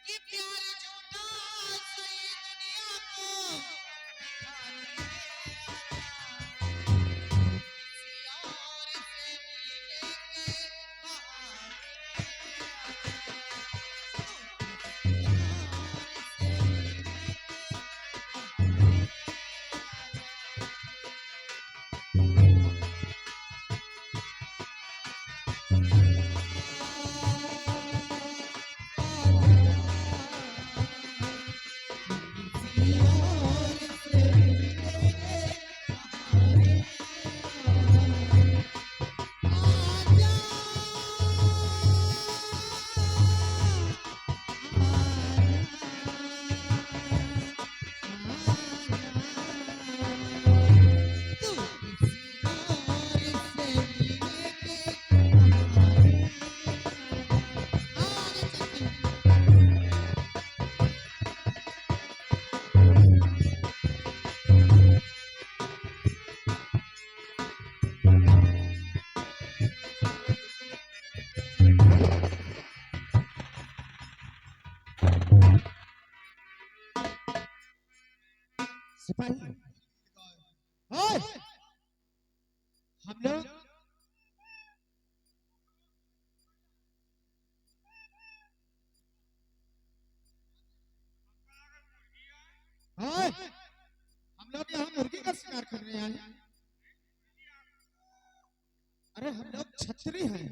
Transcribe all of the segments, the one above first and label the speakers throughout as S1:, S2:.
S1: कि प्यार झूठा सही दुनिया को दिखाने किसी और से मिलने के
S2: सिपाही ओए हम लोग ओए हम लोग यहाँ मुर्गी का शिकार करने आए हैं। अरे हम लोग छतरी हैं,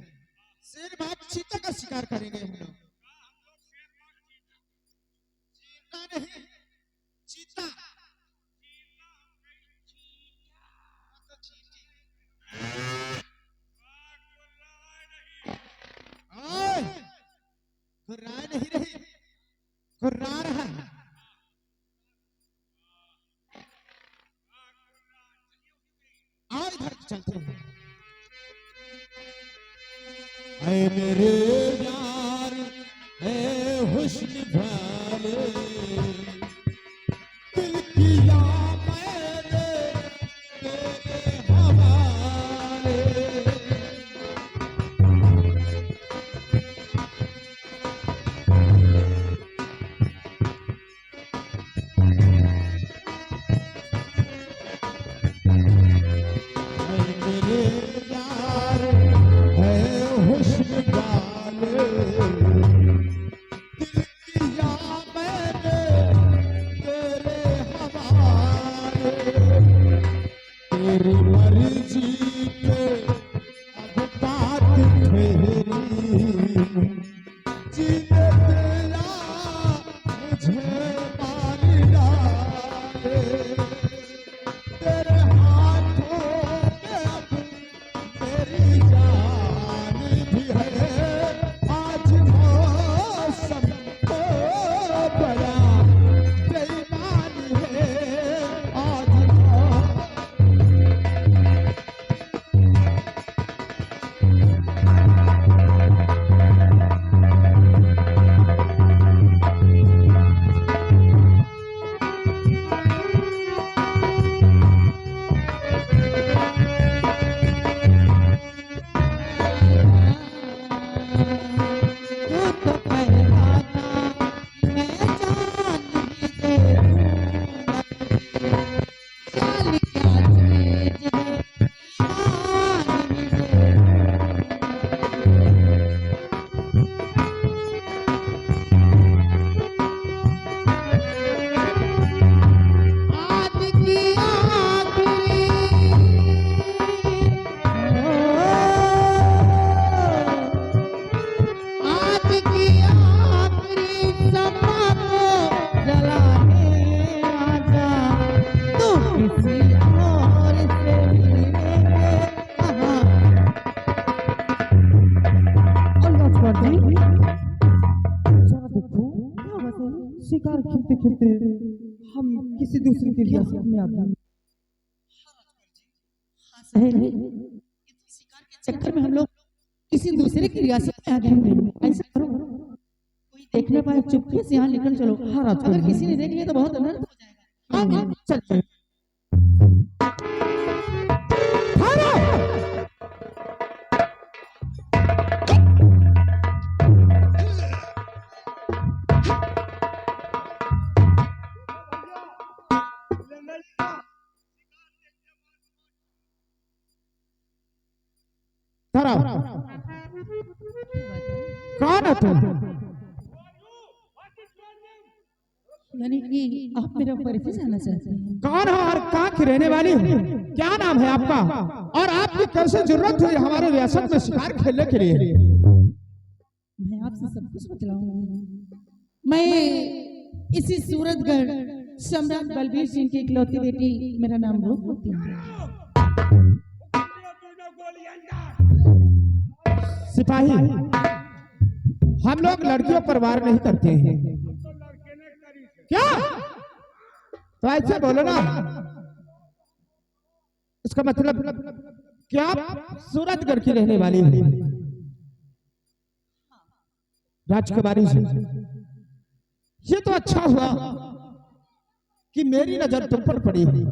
S2: शेर बाग चीता का शिकार करेंगे हम लोग। चीता नहीं, चीता। ओए, गुर्राए नहीं रही, गुर्रा रहा है। आओ इधर चलते हैं। ऐ मेरे यार ऐ हुस्न वाले दिल किया मैंने तेरे हवाले। तेरी मर्जी पे अब बात ठहरी, जीने दिया मुझे मार डाले। तेरे हाथों में अब मेरी जान भी है। आज मौसम तो बड़ा बेईमान है। आज शिकार खेलते खेलते हम किसी दूसरे के रियासत में आते हैं।
S1: सहेली शिकार के चक्कर में हम लोग किसी दूसरे की रियासत में आ गए हैं। ऐसा करो कोई देखने पाए चुपके से यहाँ निकल चलो।
S2: हाँ राजकुमार
S1: अगर किसी ने देख लिया तो बहुत अनर्थ हो जाएगा। हाँ चल चल।
S3: बाहर आओ। कौन है तुम?
S1: यानी कि आप मेरा परिचय जानना चाहते हैं?
S3: कौन हो और कहाँ की रहने वाली हो? क्या नाम है आपका? और आपकी कैसे जरूरत हुई हमारे रियासत में शिकार खेलने के लिए?
S1: मैं आपसे सब कुछ बतलाऊंगी। मैं इसी सूरतगढ़ सम्राट बलबीर सिंह की इकलौती बेटी, मेरा नाम रूपवती है।
S3: सिपाही, हम लोग लड़कियों पर वार नहीं करते हैं। क्या? तो ऐसे बोलो ना। इसका मतलब क्या आप सूरतगढ़ की रहने वाली हो? राजकुमारी जी, ये तो अच्छा हुआ कि मेरी नजर तुम पर पड़ी है।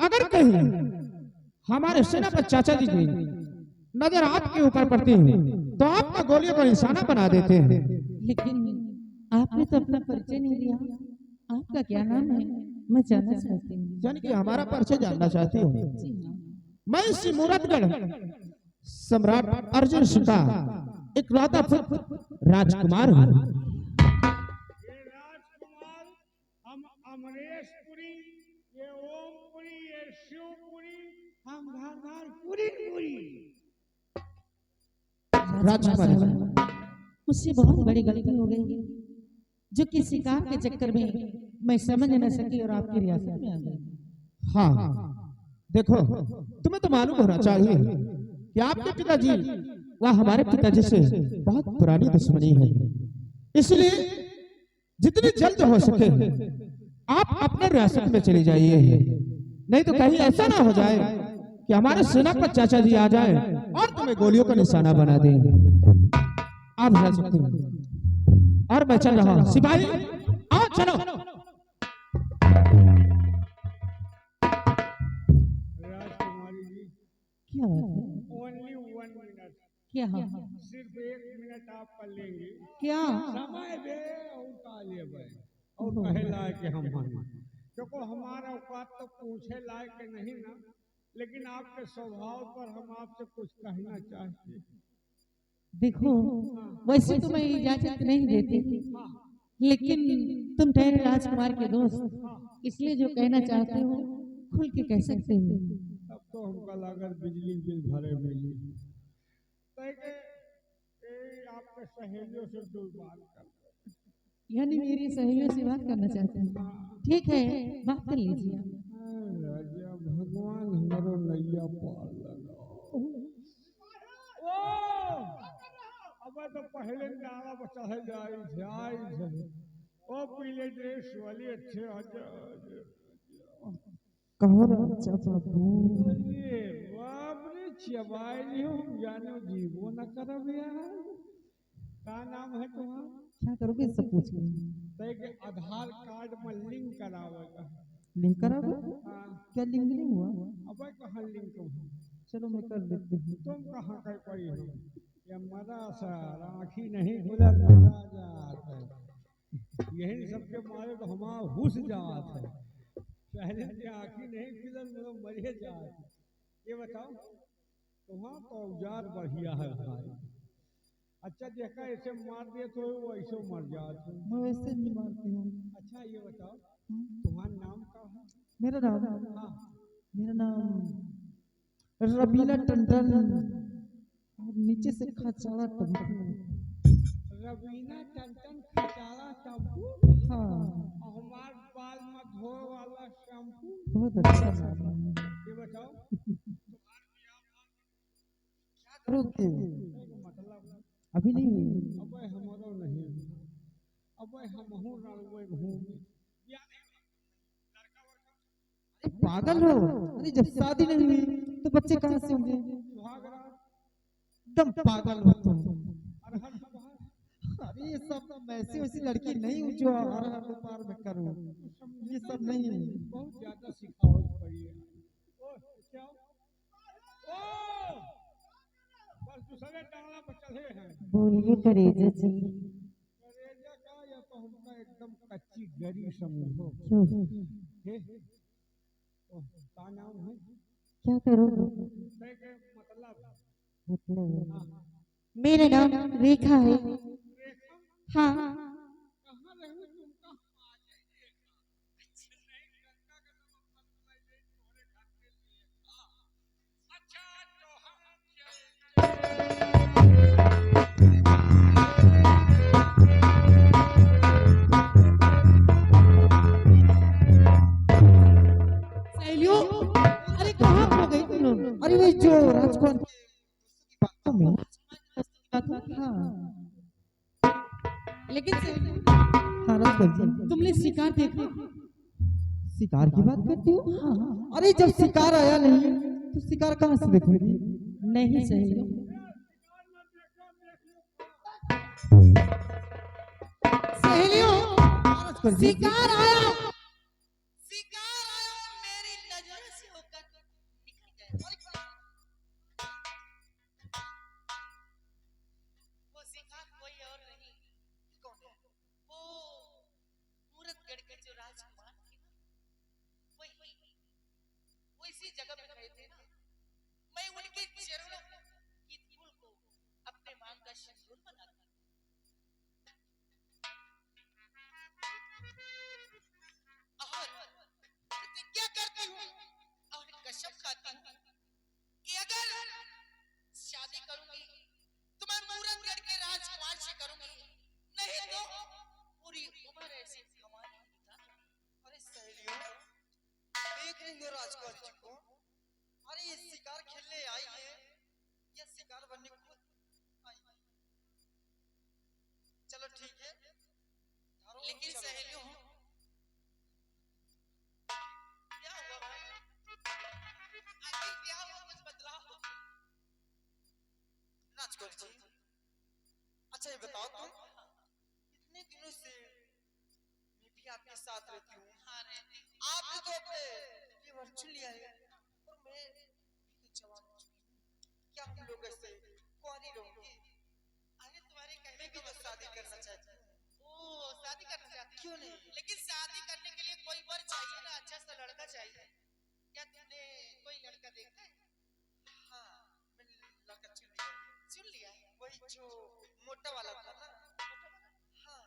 S3: अगर कहीं हमारे सेनापति चाचा जी की नजर आपके ऊपर पड़ती है तो आपका गोलियों का निशाना बना देते हैं।
S1: लेकिन आपने तो अपना परिचय नहीं दिया। आपका क्या नाम है? मैं जानना चाहती हूँ।
S3: यानी कि हमारा परिचय जानना चाहती हो?
S1: जी हाँ।
S3: मैं सूरतगढ़ सम्राट अर्जुन सिंह का इकलौता पुत्र राजकुमार हूँ।
S4: ये राजकुमार, हम अमरेशपुरी, ये ओमपुरी, ये शिवपुरी, हम घरघरपुरी पुरी।
S3: राजकुमारी,
S1: मुझसे बहुत बड़ी गलती हो गई जो कि शिकार के चक्कर में मैं समझ न सकी और आपकी रियासत में आ गई।
S3: हाँ देखो, तुम्हें तो मालूम होना चाहिए कि आपके पिताजी वह हमारे पिताजी से बहुत पुरानी दुश्मनी है। इसलिए जितनी जल्द हो सके आप अपने रियासत में चले जाइए, नहीं तो कहीं ऐसा ना हो जाए कि हमारे सेनापति चाचा जी आ जाए और तुम्हें गोलियों का निशाना बना दें। आप जा सकते हैं और मैं चल रहा हूँ। सिपाही आओ, चलो।
S4: राजकुमारी जी,
S1: क्या बात है?
S4: ओनली 1 मिनट,
S1: क्या?
S4: सिर्फ 1 मिनट आप कर लेंगे।
S1: क्या?
S4: समय दे और का लेबे और कहे लायक के हम माने, क्योंकि हमारा औकात तो पूछे लायक के नहीं ना, लेकिन आपके स्वभाव पर हम आपसे कुछ कहना चाहते हैं।
S1: देखो, वैसे तो मैं इजाजत नहीं देती, लेकिन तुम ठहरे राजकुमार के दोस्त, इसलिए जो कहना चाहते हो खुल के कह सकते हो।
S4: तब तो हमका लागत बिजली बिल भरे मिली। तय के आपके सहेलियों से 2 बात कर।
S1: यानी मेरी सहेलियों से बात करना चाहते हैं? ठीक है, बात कर लीजिए।
S4: राजा भगवान हमारो नैया पार लगाओ। ओ अब तो पहले नाला बचा है जाई है। ओ पीले ड्रेस वाली अच्छे आजा।
S2: कहाँ चाचा
S4: अरे बाप रे, चबाई लियो, हम जानो जीवो न करब यार। का नाम है तुम्हारा?
S2: क्या करोगे सब पूछ के?
S4: तय के आधार कार्ड में लिंक करावेगा।
S2: लिंक करोगे?
S4: हाँ,
S2: क्या लिंक नहीं हुआ?
S4: अब कहाँ लिंक हुआ?
S2: चलो मैं कर देती हूँ।
S4: तुम कहाँ कर पड़ी हो? ये मरा सा आँखी नहीं खुला मरा जात है। यही सबके मारे तो हमारा हुस जात है। पहले से आँखी नहीं खुलल मतलब मरे जात। ये बताओ, तुम्हारा तो औजार बढ़िया है भाई। अच्छा देखा ऐसे मार दिए तो वो ऐसे मर जात है।
S2: मैं वैसे नहीं मारती हूँ।
S4: अच्छा ये बताओ, तुम्हारा नाम क्या है?
S2: मेरा नाम
S4: हाँ,
S2: मेरा नाम रबीना टंडन और नीचे से खचाड़ा टंडन।
S4: रवीना टंटन खचारा टम्पू।
S2: हाँ,
S4: और हमार बाल में धोए वाला शैम्पू।
S2: बहुत अच्छा नाम है।
S4: ये बताओ
S2: क्या करोगे?
S4: मतलब।
S2: अभी नहीं हुई।
S4: अब हमारो नहीं, अब हम हूँ रणवे घूमे।
S2: पागल हो? अरे जब शादी नहीं हुई तो बच्चे कहाँ से होंगे? एकदम पागल हो तुम। अरे ये सब वैसी वैसी लड़की नहीं हूँ जो हर हर दोपहर में करूँ। ये सब नहीं है।
S4: बहुत ज्यादा सिखावट पड़ी है। ओ क्या? ओ बस दूसरे टांगला पर चले हैं।
S1: बोलिए करेजा जी।
S4: करेजा का या तो हमका एकदम कच्ची गरी समझो।
S1: क्यों?
S4: हे का नाम है?
S1: क्या करोगे?
S4: के मतलब
S1: मेरा नाम रेखा है। हाँ,
S4: कहाँ रही तुम? कहाँ आ जाए देखा? नहीं, गंगा का नमक मत पिलाई दे, तोहरे घर के लिए था। अच्छा तो हम
S1: सहेलियों, अरे कहाँ खो गई तुम लोग?
S2: अरे वही जो राजकुमार की बातों में। हाँ
S1: लेकिन सहेलियों,
S2: हाँ राजकुमार जी,
S1: तुमने शिकार देखा?
S2: शिकार की बात करती हो? हाँ। अरे जब शिकार आया नहीं तो शिकार कहाँ से देखोगी?
S1: नहीं सहेलियों, सहेलियों,
S2: राजकुमार जी,
S1: शिकार आया।
S5: शिकार आया और मेरी नजर से होकर निकल गया। वो शिकार कोई और नहीं, कौन है? वो मूरतगढ़ के जो राजकुमार थे ना, वही वो इसी जगह पे खड़े थे ना। मैं उनके चरणों की धूल को अपने मांग का सिंदूर बना दी और प्रतिज्ञा करती हूँ और कसम खाती हूँ कि अगर शादी करूंगी तो मैं मूरतगढ़ के राजकुमार से करूंगी, नहीं तो पूरी उम्र ऐसे कमाने बिताऊंगी।
S6: अरे सहेलियों, देख रही हो राजकुमार जी को? अरे ये शिकार खेलने आई है या शिकार बनने खुद आई है? चलो ठीक है,
S5: लेकिन
S6: चलो।
S5: सहेलियों, क्या हुआ भाई? आखिर क्या हुआ, कुछ बतलाओ।
S6: राजकुमार जी, अच्छा ये बताओ तुम, इतने दिनों से मैं भी आपके साथ रहती हूँ।
S5: हाँ रहती हूँ।
S6: आपने तो अपने लिए चुन लिया है और मैं भी तो जवान हो चुकी हूँ। क्या हम लोग ऐसे कुंवारी रहोगे?
S5: अरे तुम्हारे कहने
S6: मैं भी
S5: का
S6: तो
S5: मतलब
S6: शादी
S5: क्या
S6: करना
S5: है?
S6: चाहती हूँ।
S5: ओ शादी करना चाहते हो?
S6: क्यों नहीं?
S5: लेकिन शादी करने के लिए कोई वर चाहिए ना, अच्छा सा लड़का चाहिए। क्या तुमने कोई लड़का देखा है?
S6: हाँ, मैंने लड़का चुन लिया है।
S5: चुन लिया है?
S6: वही जो मोटा वाला था ना। हाँ,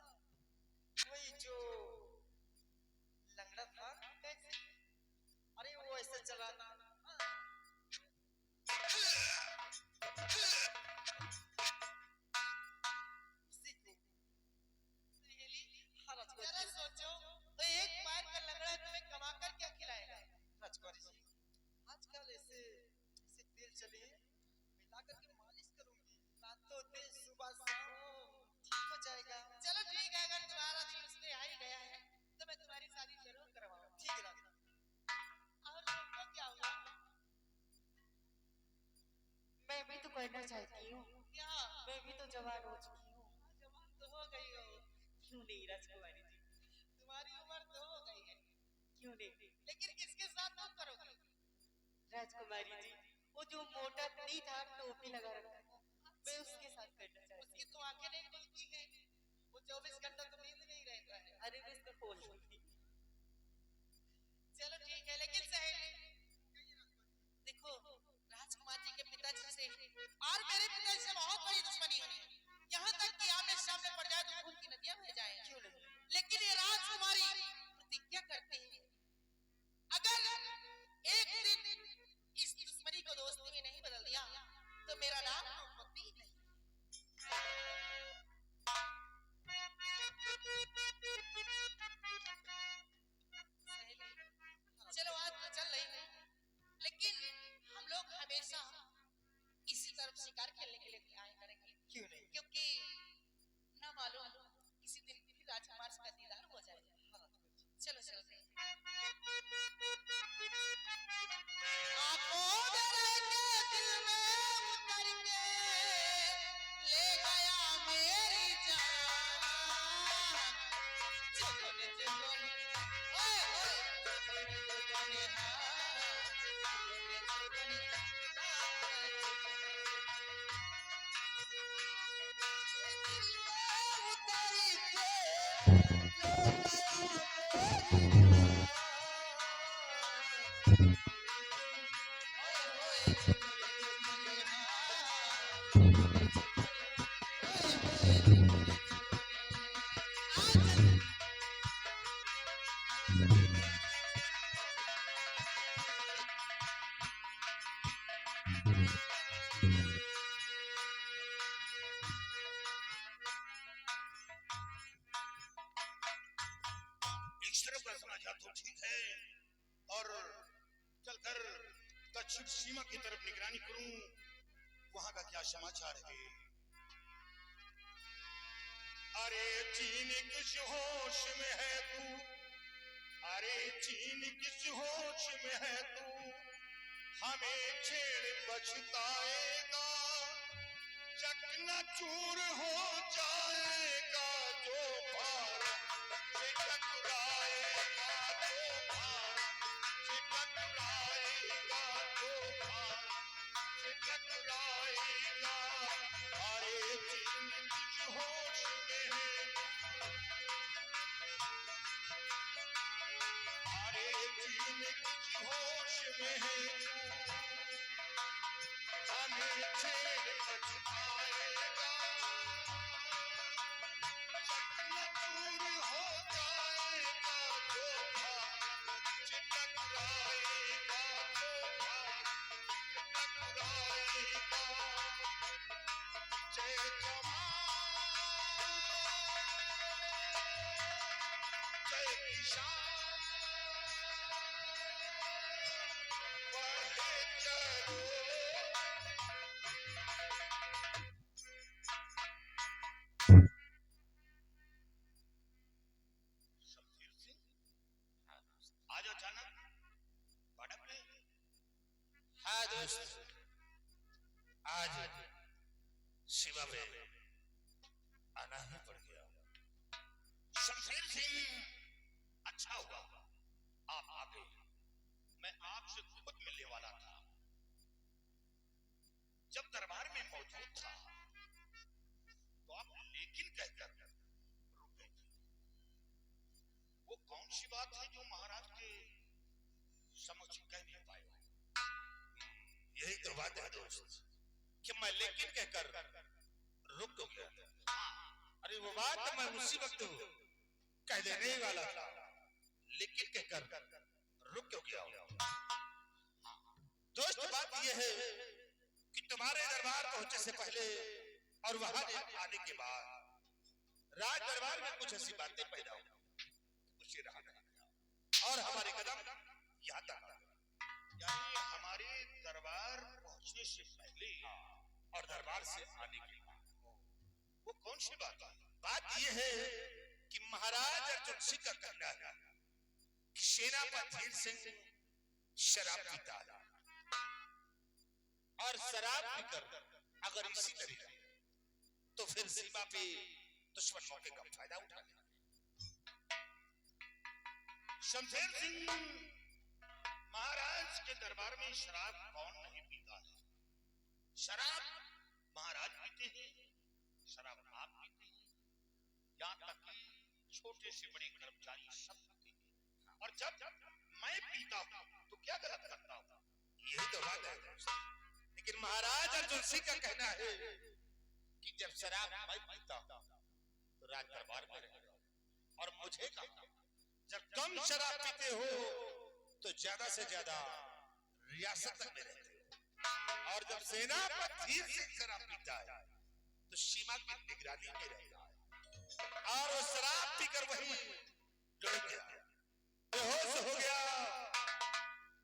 S6: वही जो लंगड़ा था।
S5: कैसे?
S6: अरे वो ऐसे चला था। उसी को।
S5: सहेली,
S6: हाँ राजकुमार
S5: जरा
S6: जी।
S5: सोचो, तो एक पैर का लंगड़ा तुम्हें कमा कर क्या खिलाएगा?
S6: राजकुमार जी, आजकल ऐसे ऐसे तेल चले हैं, मिला करके मालिश करूंगी। रातों दिन सुबह शाम ठीक हो जाएगा।
S5: चलो ठीक है, अगर तुम्हारा दिल उसमें आ ही गया है तो मैं तुम्हारी शादी जरूर करवाऊंगा।
S6: ठीक है राजकुमार।
S5: और तुमको क्या हुआ?
S7: मैं भी तो करना चाहती हूँ।
S5: क्या?
S7: मैं भी तो जवान हो चुकी हूँ।
S5: जवान तो हो गई हो।
S7: क्यों नहीं राजकुमारी जी?
S5: तुम्हारी उम्र तो हो गई है,
S7: क्यों नहीं
S5: लेकिन किसके साथ तुम करोगे?
S7: राजकुमारी जी? वो जो मोटा नहीं था, टोपी लगा रखा था, मैं उसके साथ करना चाहती
S5: उसकी तो आंखें नहीं खुलती है, वो 24 घंटा तो नींद नहीं रहता है।
S7: हूँ। अरे मैं इसको खोल लूंगी।
S5: चलो ठीक है, लेकिन सहेली देखो, राजकुमार जी के पिताजी से और मेरे पिताजी से बहुत बड़ी दुश्मनी है। यहाँ तक कि आमने सामने पड़ जाए तो खून की नदियां बह जाए।
S6: क्यों नहीं?
S5: लेकिन ये राजकुमारी प्रतिज्ञा करते हैं, अगर एक दिन इस दुश्मनी को दोस्ती में नहीं बदल दिया तो मेरा नाम मोमबत्ती नहीं। चलो आज तो चल रही हूँ, लेकिन हम लोग हमेशा इसी तरफ शिकार खेलने के लिए आया करेंगे।
S6: क्यों नहीं?
S8: तरफ का समाचार तो ठीक है, और चलकर दक्षिण सीमा की तरफ निगरानी करूं, वहां का क्या समाचार है। अरे चीन किस होश में है तू, अरे चीन किस होश में है तू, हमें छेड़ पछताएगा, चकनाचूर हो जाएगा जो भारत से टकराएगा, जो भारत से टकराएगा, जो भारत से टकराएगा। अरे चीन किस होश में है, अरे चीन किस होश में है तू, हमें छेड़ पछताएगा, चकनाचूर हो जाएगा जो भारत से टकराएगा, जो भारत से टकराएगा। जय जवान जय किसान, बढ़े चलो। शमशेर सिंह आज अचानक भड़क गए। हाँ दोस्त, आज शिवा में आना ही पड़ गया। शमशेर सिंह, अच्छा हुआ आप आ गए, मैं आपसे खुद मिलने वाला था। जब दरबार में मौजूद था तो आप लेकिन कहकर रुक गए थे। वो कौन सी बात है जो महाराज के समझ कह नहीं पाए? यही तो बात है दोस्त कि मैं लेकिन कहकर रुक तो गया। अरे वो बात मैं उसी वक्त कह देने ही वाला था, लेकिन कहकर रुक क्यों गया? दोस्त बात यह है कि तुम्हारे दरबार पहुंचे से पहले और वहां आने के बाद राज दरबार में कुछ ऐसी बातें पैदा हुई, कुछ रहा नहीं, और हमारे कदम यहाँ तक आ गए। यानी हमारे दरबार पहुंचने से पहले और दरबार से आने के बाद वो कौन सी बात है? बात यह है कि महाराज अर्जुन सिंह का कहना है कि सेनापति धीर सिंह शराब पीता है, और शराब पीकर अगर इसी तरह तो फिर सीमा पे दुश्मन मौके का फायदा उठा ले। शमशेर सिंह, महाराज के दरबार में शराब कौन नहीं पीता है? शराब महाराज पीते हैं, शराब आप पीते हैं, यहाँ तक कि छोटे से बड़े कर्मचारी सब पीते हैं। और जब मैं पीता हूँ तो क्या गलत करता हूँ? यही तो बात है दोस्त। लेकिन महाराज अर्जुन सिंह का कहना है कि जब शराब मैं पीता हूँ तो राज दरबार में रहेगा, और मुझे कहा जब तुम शराब पीते हो तो ज्यादा से ज्यादा रियासत तक में रहते हो, और जब सेनापति धीर सिंह शराब पीता है तो सीमा की निगरानी में रहता है, और वो शराब पीकर वही गिर गया, बेहोश हो गया,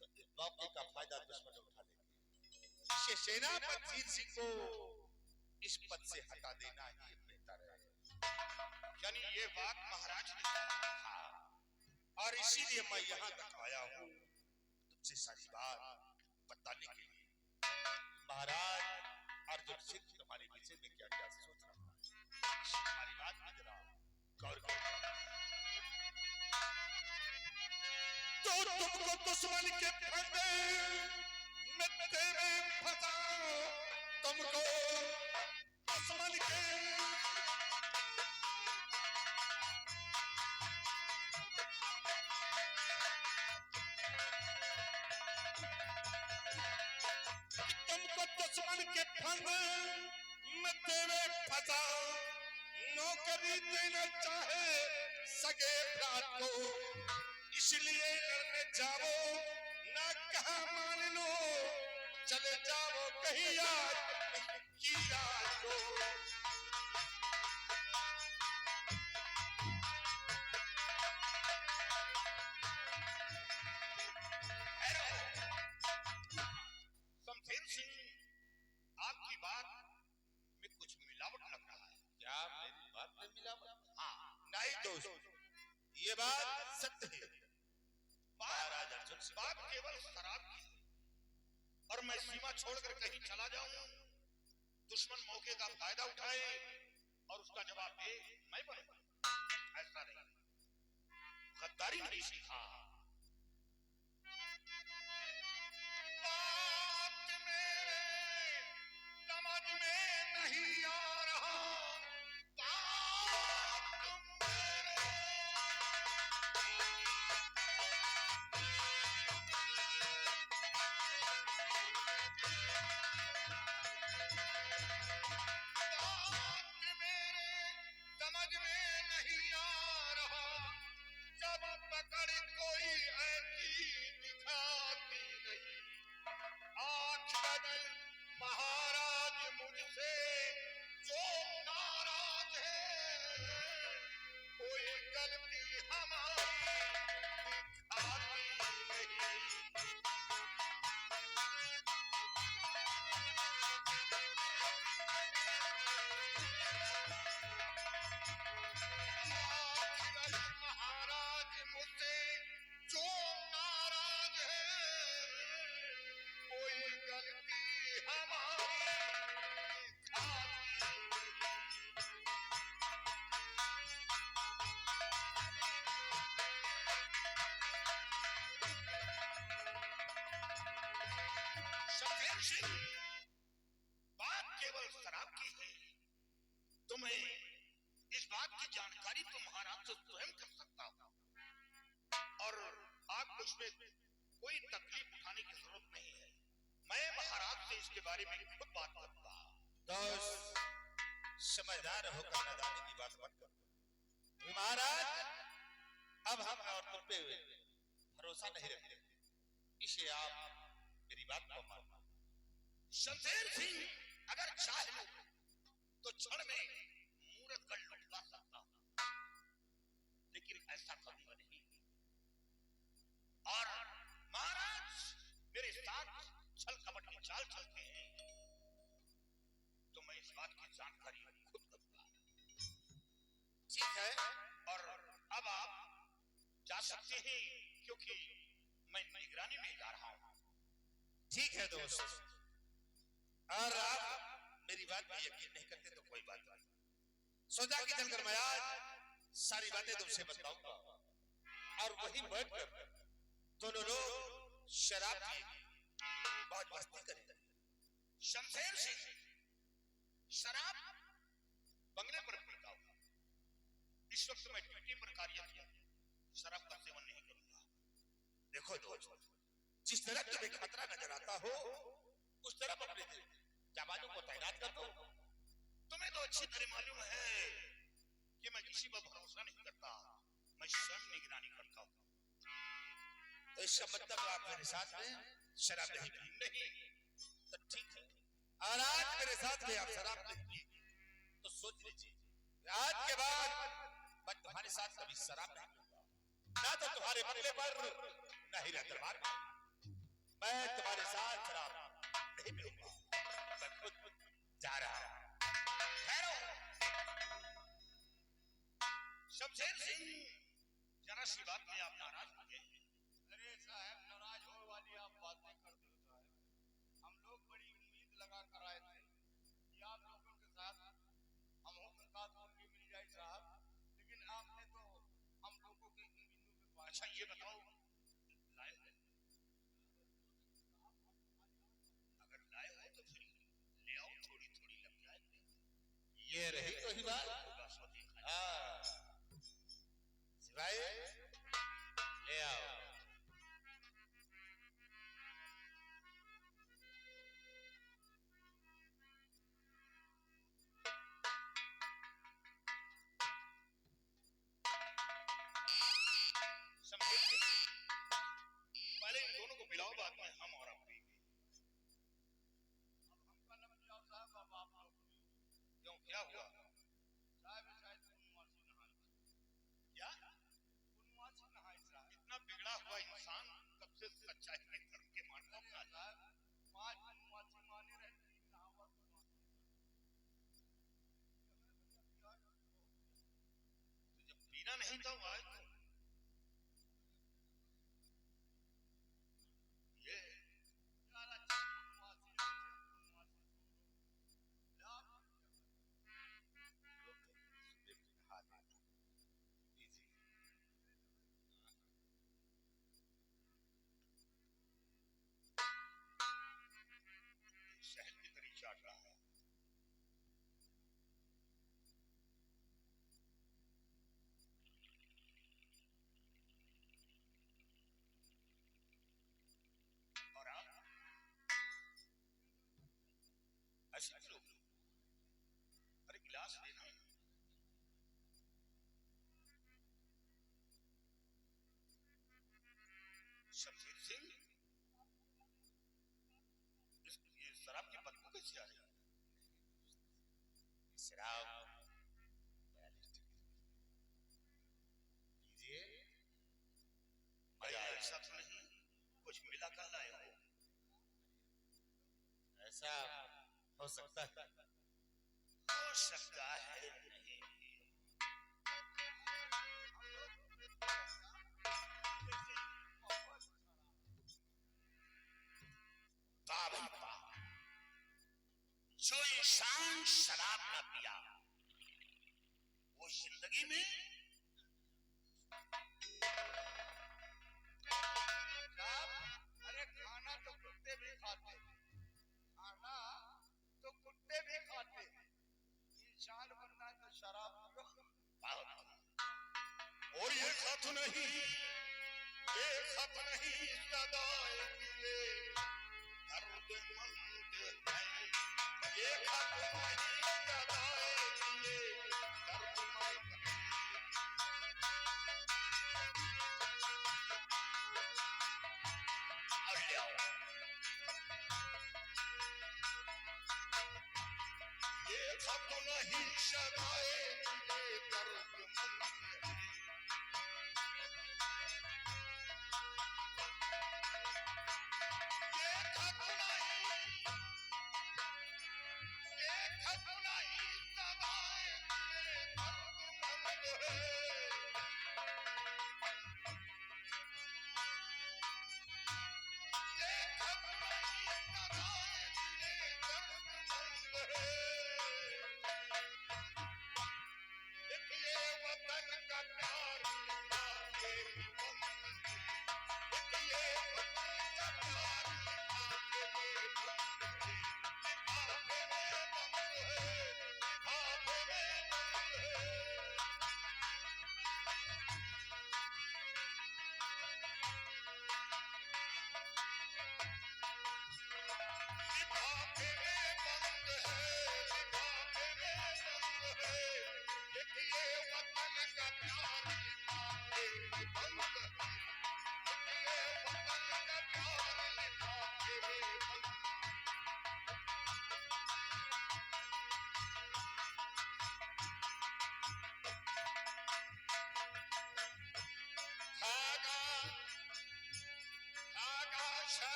S8: तो इस मौके का फायदा दुश्मन उठा लेंगे। इससे सेनापति धीर सिंह को इस पद से हटा देना ही बेहतर है। यानी ये बात महाराज ने कहा, और इसीलिए मैं यहाँ तक आया हूँ तुमसे सारी बात बताने के लिए। महाराज अर्जुन सिंह तुम्हारे विषय में क्या क्या सोच रहा है, हमारी बात में जरा गौर करो। तो तुमको दुश्मन के फंदे में तेरे फंसाऊं, तुमको दुश्मन के दुश्मन के फंद में तेरे फंसाऊं, नौकरी देना चाहे सगे भ्रात को, इसलिए लड़ने जाओ ना कहा मान लो, चले जाओ कहीं याद की रात को। ये बात सत्य है। महाराज अर्जुन से बात केवल शराब की है और मैं सीमा छोड़कर कहीं चला जाऊं, दुश्मन मौके का फायदा उठाए और उसका जवाब दे मैं बनूं, ऐसा नहीं, गद्दारी नहीं सीखा। बात मेरे समझ में नहीं आ रहा, बात मेरे समझ में नहीं आ रहा, जब पकड़ कोई ऐसी दिखाती नहीं, आखिर महाराज मुझसे जो नाराज है, कोई गलती हमारी दिखाती नहीं। महाराज मुझसे जो नाराज है, कोई गलती हमारी दिखाती नहीं। शमशेर सिंह, बात केवल शराब की है, तुम्हें इस बात की जानकारी तो महाराज से स्वयं कर सकता हूं और आपको इसमें कोई तकलीफ उठाने की जरूरत नहीं है। मैं महाराज से इसके बारे में खुद बात करूंगा।
S9: दोस्त, समझदार होकर नादानी की बात मत करो। महाराज, अब हम और तुम पे भरोसा नहीं रखते, इसे आप मेरी बात को मानो।
S8: शमशेर सिंह, अगर चाहे तो क्षण में मूरत कर लुटवा सकता हूं, लेकिन ऐसा कभी नहीं। और महाराज मेरे साथ छल कपट की चाल चलते हैं तो मैं इस बात की जानकारी खुद करूंगा।
S9: ठीक है,
S8: और अब आप जा सकते हैं क्योंकि मैं निगरानी में जा रहा हूं।
S9: ठीक है दोस्त, और आप मेरी बात पे यकीन नहीं करते तो कोई बात नहीं, सोचा कि चलकर मैं आज सारी बातें तुमसे बताऊंगा और वही बैठकर दोनों लोग शराब की बहुत मस्ती करेंगे।
S8: शमशेर सिंह, शराब बंगले पर पीता हूं, इस वक्त मैं ड्यूटी पर कार्यरत हूं, शराब का सेवन नहीं करूंगा।
S9: देखो दोस्त, जिस तरफ तुम्हें खतरा नजर आता हो उस तरफ अपने जवानों को तैनात कर दो।
S8: तुम्हें तो अच्छी तरह मालूम है कि मैं किसी पर भरोसा नहीं करता, मैं स्वयं निगरानी करता हूं।
S9: तो इसका मतलब आप मेरे साथ में शराब नहीं पिएंगे?
S8: नहीं
S9: तो ठीक है, और आज मेरे साथ में आप शराब नहीं पिएंगे तो सोच लीजिए आज के बाद मैं तुम्हारे साथ कभी शराब नहीं पीऊंगा, ना तो तुम्हारे बंगले पर न ही दरबार में। मैं तुम्हारे साथ शराब नहीं पीऊंगा, मैं खुद जा रहा हूं।
S8: ठहरो शमशेर सिंह, जरा सी बात में आप नाराज हो गए।
S10: अरे साहब, नाराज होने वाली आप बातें करते हो साहब। हम लोग बड़ी उम्मीद लगा कर आए थे कि आप लोगों के साथ हम मुलाकात होगी मिल जाए साहब, लेकिन आपने तो हम लोगों के उम्मीदों के पास।
S8: अच्छा ये बताओ, लाए हो? अगर लाए हो तो फिर ले आओ, थोड़ी थोड़ी लग जाए।
S9: ये रही तो ही बात।
S8: होगा सो देखा।
S9: हाँ, सिवाय ले आओ।
S8: शमशेर सिंह, पहले इन दोनों को मिलाओ, बाद में हम और आप पिएंगे।
S10: अब हमका न मिलाओ साहब, अब आप लोग
S8: क्यों, क्या हुआ?
S10: साहब शायद पूर्णमासी नहाए।
S8: क्या
S10: पूर्णमासी नहाए साहब।
S8: इतना बिगड़ा हुआ इंसान कब से सच्चाई के धर्म के मार्ग पर
S10: अरे साहब, 5 पूर्णमासी माने रहते हैं, नहावा तो
S8: तो जब पीना नहीं था वो आए तो शराब 42 लीजिए। मजा ऐसा तो नहीं कुछ मिला कर लाए हो? ऐसा हो सकता है, हो सकता है नहीं। जो इंसान शराब ना पिया वो जिंदगी में
S10: अरे खाना तो कुत्ते भी खाते, खाना तो कुत्ते भी खाते, इंसान बनना तो शराब पियो।
S8: और ये खत नहीं, ये खत नहीं सदाए दिले दर्दमंद है, ये खत नहीं सदाए दिले दर्दमंद है। और ले आओ। ये खत नहीं सदाए दिले दर्दमंद है।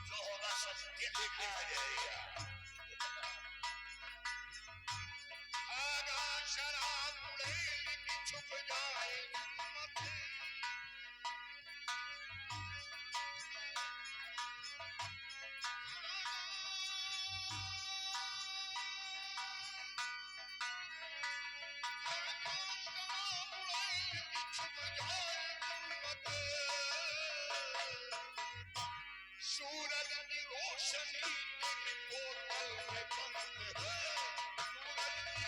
S8: जो होगा सत्य दिखाई देगा। आगा शराब उड़ेल की छुप जाए सूरज की रोशनी तेरी बोतल में बंद है,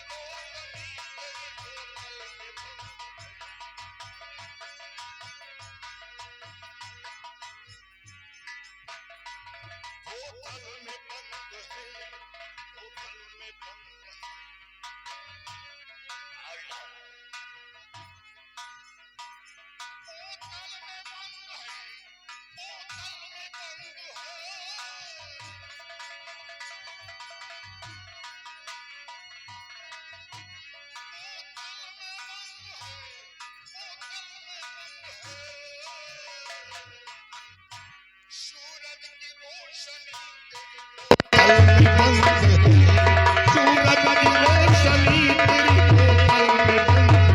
S8: सूरज की रोशनी तेरी बोतल में बंद है। बोतल में बंद है, बोतल में बंद है। अल्लाह बोतल में बंद है, बोतल में बंद है। सूरज की रोशनी तेरी बोतल में बंद है, सूरज की रोशनी तेरी बोतल में बंद है।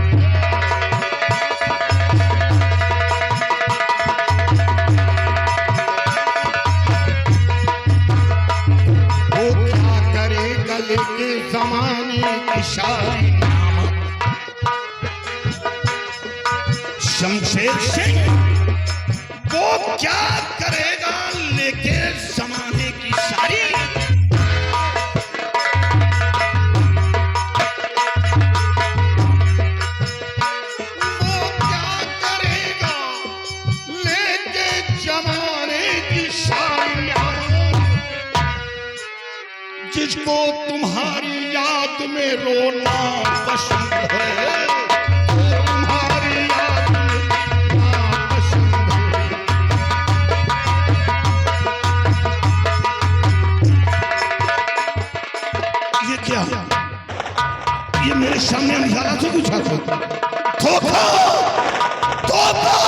S8: वो क्या करे गले के जमाने की शादी नामक शमशेर सिंह, वो क्या करेगा लेके जमाने की सारी। वो क्या करेगा लेके जमाने की सारी, जिसको तुम्हारी याद में रोना पसंद है, तुम्हारी याद में गया। ये मेरे सामने अंधारा से पूछा था। धोखा धोखा